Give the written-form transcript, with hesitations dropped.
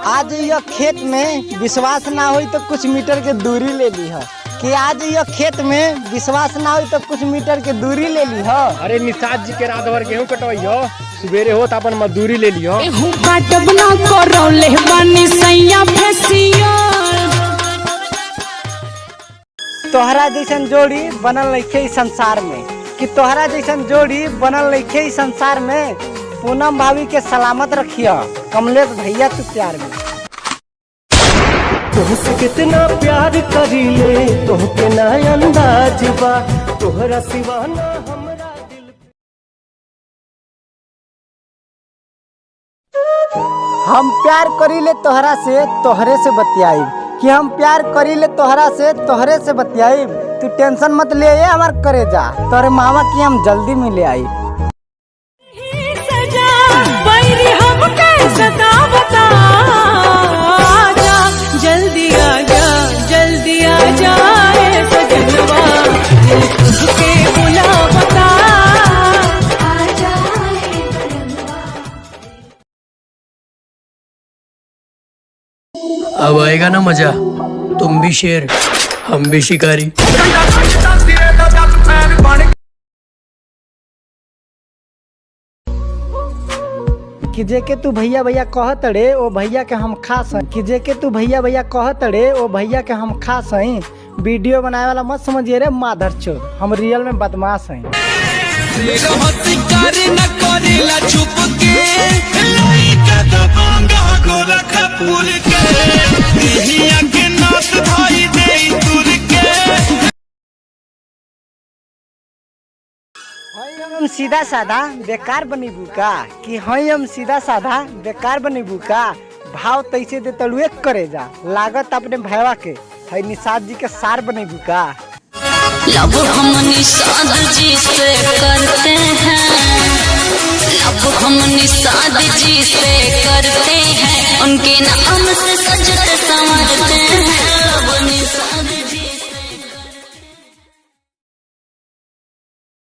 आज यह खेत में विश्वास ना हो तो कुछ मीटर के दूरी ले ली है कि आज यह खेत में विश्वास ना हो तो कुछ मीटर के दूरी ले ली है। अरे निषाद जी के रात भर गेहूं कटवाई हो, सवेरे हो तो अपन मजदूरी ले लियो। तोहरा जैसन जोड़ी बनल लइखे इस संसार में, कि तोहरा जैसन जोड़ी बनल लइखे इस संसार में। पूनम भाभी के सलामत रखिया, कमलेश भैया तू प्यार में। तुहसे कितना प्यार करीले, तोहके ना अंदाज बा, तोहरा सिवा ना हमरा दिल। हम प्यार करीले तोहरा से तोहरे से बतियाई, कि हम प्यार करीले तोहरा से तोहरे से बतियाई। तू टेंशन मत ले हमार करे जा, तोरे मामा की हम जल्दी मिले आई। जल्दी आ जा, जल्दी आ जाए सजनवा, दिल तुझके बुलावता आ जाए। अब आएगा ना मजा, तुम भी शेर हम भी शिकारी। कि जेके तू भैया भैया कहत रे ओ भैया के हम खास हैं, कि जेके तू भैया भैया कहत रे ओ भैया के हम खास हैं। वीडियो बनाए वाला मत समझिए रे माधर चोर, हम रियल में बदमाश हैं। हम सीधा साधा बेकार बनीबू का, कि हम सीधा साधा बेकार बनीबू का। भाव तैसे दे तलुए करे जा, लागत अपने भैया के है निषाद जी के सार बनीबू का। लब हम निषाद जी से करते हैं, लब हम निषाद जी से करते हैं, उनके नाम से सजते